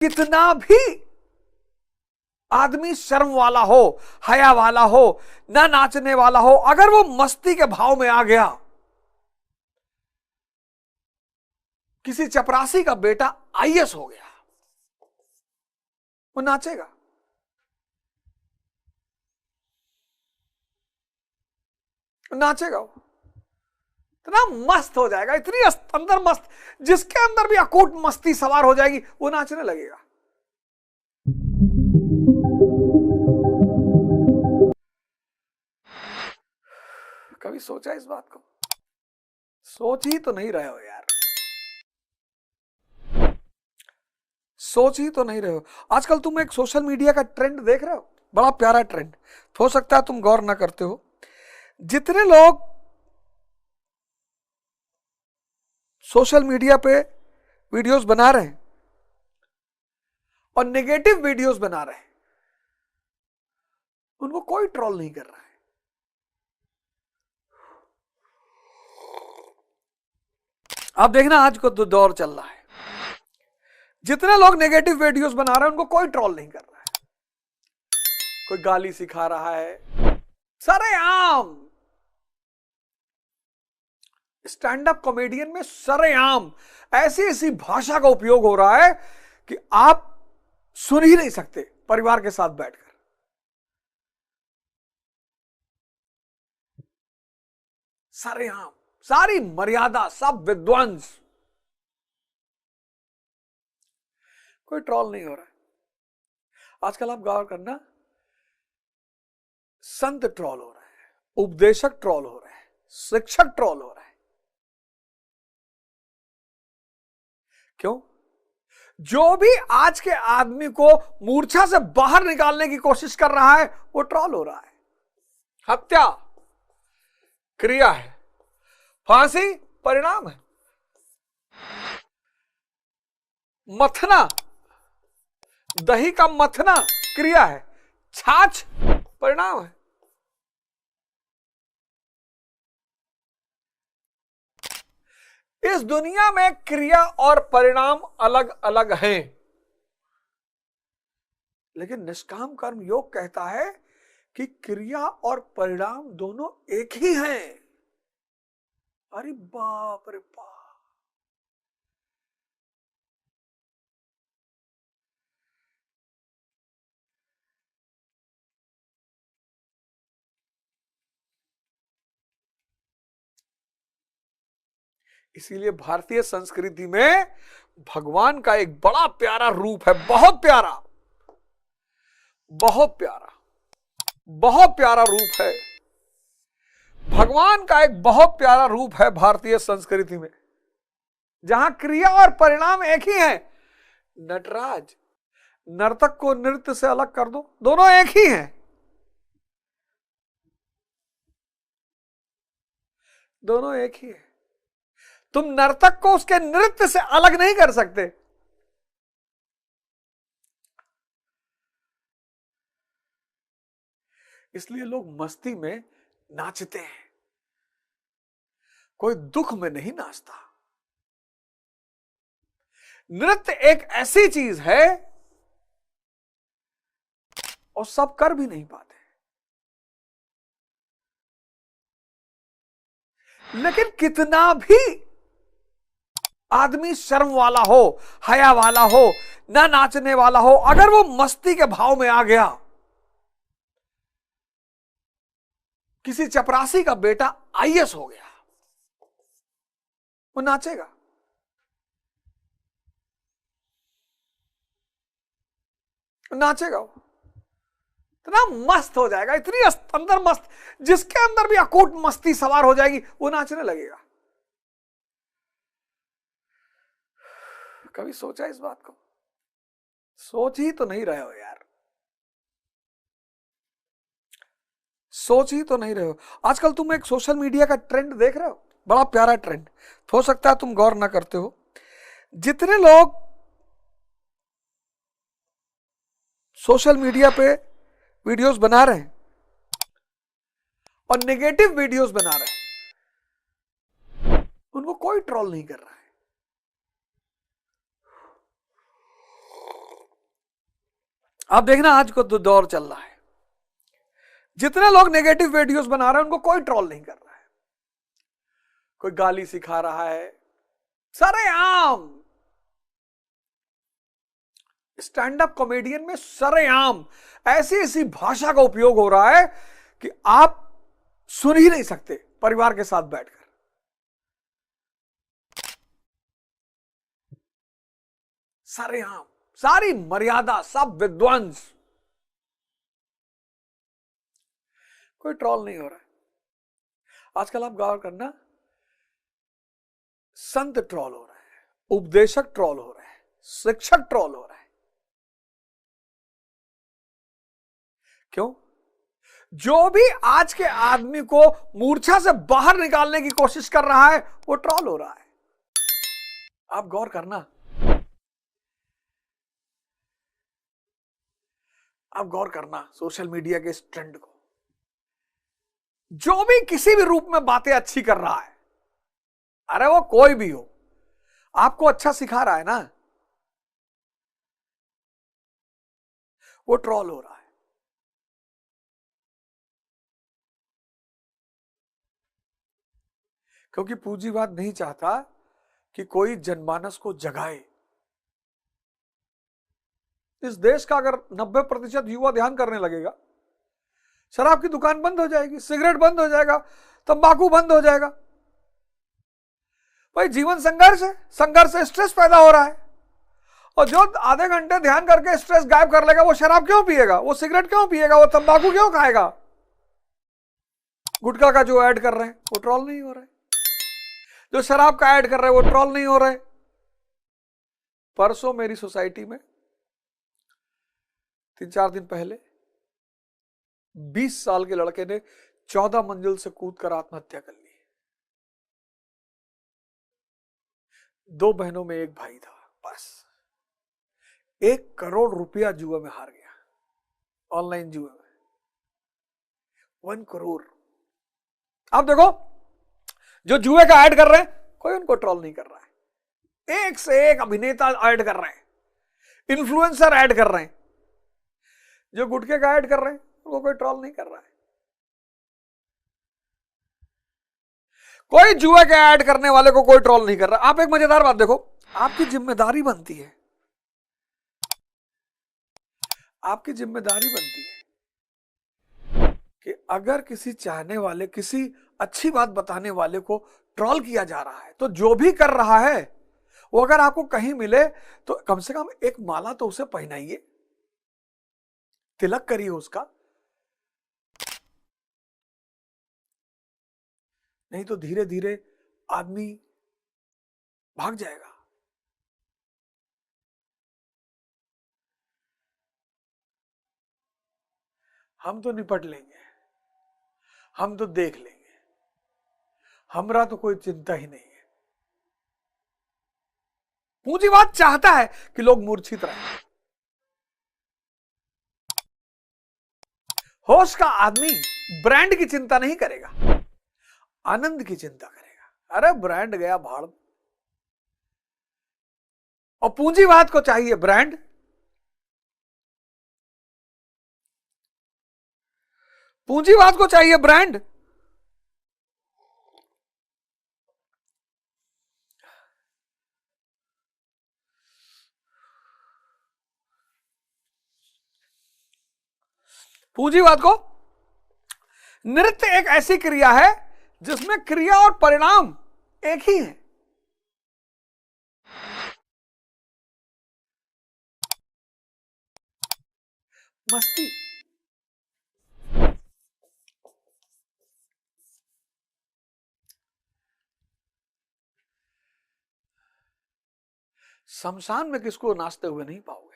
कितना भी आदमी शर्म वाला हो, हया वाला हो, ना नाचने वाला हो, अगर वो मस्ती के भाव में आ गया, किसी चपरासी का बेटा आईएएस हो गया, वो नाचेगा। नाचेगा वो, इतना मस्त हो जाएगा, इतनी अंदर मस्त, जिसके अंदर भी अकूट मस्ती सवार हो जाएगी वो नाचने लगेगा। कभी सोचा इस बात को? सोच ही तो नहीं रहे हो यार, सोच ही तो नहीं रहे हो। आजकल तुम एक सोशल मीडिया का ट्रेंड देख रहे हो, बड़ा प्यारा ट्रेंड, हो सकता है तुम गौर ना करते हो। जितने लोग सोशल मीडिया पे वीडियोस बना रहे हैं और नेगेटिव वीडियोस बना रहे हैं, उनको कोई ट्रोल नहीं कर रहा है। आप देखना आज को तो दौर चल रहा है, जितने लोग नेगेटिव वीडियोस बना रहे हैं उनको कोई ट्रोल नहीं कर रहा है, कोई गाली सिखा रहा है, सरेआम स्टैंड अप कॉमेडियन में सरेआम ऐसी ऐसी भाषा का उपयोग हो रहा है कि आप सुन ही नहीं सकते परिवार के साथ बैठकर। सरेआम, सारी मर्यादा, सब विध्वंस, कोई ट्रोल नहीं हो रहा है। आजकल आप गौर करना, संत ट्रोल हो रहे हैं, उपदेशक ट्रोल हो रहे हैं, शिक्षक ट्रोल हो रहे हैं। क्यों? जो भी आज के आदमी को मूर्छा से बाहर निकालने की कोशिश कर रहा है वो ट्रोल हो रहा है। हत्या क्रिया है, फांसी परिणाम है, मथना, दही का मथना क्रिया है, छाछ परिणाम है। इस दुनिया में क्रिया और परिणाम अलग अलग हैं, लेकिन निष्काम कर्म योग कहता है कि क्रिया और परिणाम दोनों एक ही हैं। अरे बाप रे बाप, इसीलिए भारतीय संस्कृति में भगवान का एक बड़ा प्यारा रूप है, बहुत प्यारा, बहुत प्यारा, बहुत प्यारा रूप है। भगवान का एक बहुत प्यारा रूप है भारतीय संस्कृति में, जहां क्रिया और परिणाम एक ही है। नटराज, नर्तक को नृत्य से अलग कर दो, दोनों एक ही हैं, दोनों एक ही है। तुम नर्तक को उसके नृत्य से अलग नहीं कर सकते। इसलिए लोग मस्ती में नाचते हैं, कोई दुख में नहीं नाचता। नृत्य एक ऐसी चीज है और सब कर भी नहीं पाते, लेकिन कितना भी आदमी शर्म वाला हो, हया वाला हो, ना नाचने वाला हो, अगर वो मस्ती के भाव में आ गया, किसी चपरासी का बेटा आईएएस हो गया, वो नाचेगा। नाचेगा वो, इतना मस्त हो जाएगा, इतनी अंदर मस्त, जिसके अंदर भी अकूट मस्ती सवार हो जाएगी वो नाचने लगेगा। कभी सोचा इस बात को? सोच ही तो नहीं रहे हो यार, सोच ही तो नहीं रहे हो। आजकल तुम एक सोशल मीडिया का ट्रेंड देख रहे हो, बड़ा प्यारा ट्रेंड, हो सकता है तुम गौर ना करते हो। जितने लोग सोशल मीडिया पे वीडियोस बना रहे हैं और नेगेटिव वीडियोस बना रहे हैं, उनको कोई ट्रोल नहीं कर रहा है। आप देखना आज को तो दौर चल रहा है, जितने लोग नेगेटिव वीडियोस बना रहे हैं उनको कोई ट्रोल नहीं कर रहा है, कोई गाली सिखा रहा है, सरेआम स्टैंड अप कॉमेडियन में सरेआम ऐसी ऐसी भाषा का उपयोग हो रहा है कि आप सुन ही नहीं सकते परिवार के साथ बैठकर। सरेआम, सारी मर्यादा, सब विध्वंस, कोई ट्रोल नहीं हो रहा है। आजकल आप गौर करना, संत ट्रोल हो रहा है, उपदेशक ट्रोल हो रहा है, शिक्षक ट्रोल हो रहा है। क्यों? जो भी आज के आदमी को मूर्छा से बाहर निकालने की कोशिश कर रहा है वो ट्रोल हो रहा है। आप गौर करना, आप गौर करना सोशल मीडिया के इस ट्रेंड को। जो भी किसी भी रूप में बातें अच्छी कर रहा है, अरे वो कोई भी हो, आपको अच्छा सिखा रहा है ना, वो ट्रोल हो रहा है। क्योंकि पूंजीवाद नहीं चाहता कि कोई जनमानस को जगाए। इस देश का अगर 90% युवा ध्यान करने लगेगा, शराब की दुकान बंद हो जाएगी, सिगरेट बंद हो जाएगा, तंबाकू बंद हो जाएगा। भाई जीवन संघर्ष है, संघर्ष से स्ट्रेस पैदा हो रहा है, और जो आधे घंटे ध्यान करके स्ट्रेस गायब कर लेगा वो शराब क्यों पिएगा, वो सिगरेट क्यों पिएगा, वो तंबाकू क्यों खाएगा? गुटखा का जो ऐड कर रहे हैं वो ट्रोल नहीं हो रहा है, जो शराब का ऐड कर रहे हैं वो ट्रोल नहीं हो रहे। परसों मेरी सोसाइटी में 3-4 दिन पहले 20 साल के लड़के ने 14 मंजिल से कूदकर आत्महत्या कर ली। 2 बहनों में एक भाई था, बस 1 करोड़ रुपया जुए में हार गया, ऑनलाइन जुए में 1 करोड़। आप देखो, जो जुए का ऐड कर रहे हैं कोई उनको ट्रोल नहीं कर रहा है, एक से एक अभिनेता ऐड कर रहे हैं, इन्फ्लुएंसर ऐड कर रहे हैं। जो गुटखे का ऐड कर रहे हैं वो कोई ट्रोल नहीं कर रहा है। कोई जुए के ऐड करने वाले को कोई ट्रोल नहीं कर रहा। आप एक मजेदार बात देखो, आपकी जिम्मेदारी बनती है, आपकी जिम्मेदारी बनती है कि अगर किसी चाहने वाले, किसी अच्छी बात बताने वाले को ट्रोल किया जा रहा है तो जो भी कर रहा है वो अगर आपको कहीं मिले तो कम से कम एक माला तो उसे पहनाइए, तिलक करिए उसका, नहीं तो धीरे धीरे आदमी भाग जाएगा। हम तो निपट लेंगे, हम तो देख लेंगे, हमरा तो कोई चिंता ही नहीं है। पूंजीवाद चाहता है कि लोग मूर्छित रहें। होश का आदमी ब्रांड की चिंता नहीं करेगा, आनंद की चिंता करेगा। अरे ब्रांड गया भाड़, और पूंजीवाद को चाहिए ब्रांड, पूंजीवाद को चाहिए ब्रांड। पूंजीवाद को नृत्य एक ऐसी क्रिया है जिसमें क्रिया और परिणाम एक ही है। मस्ती, शमशान में किसको नाचते हुए नहीं पाओगे।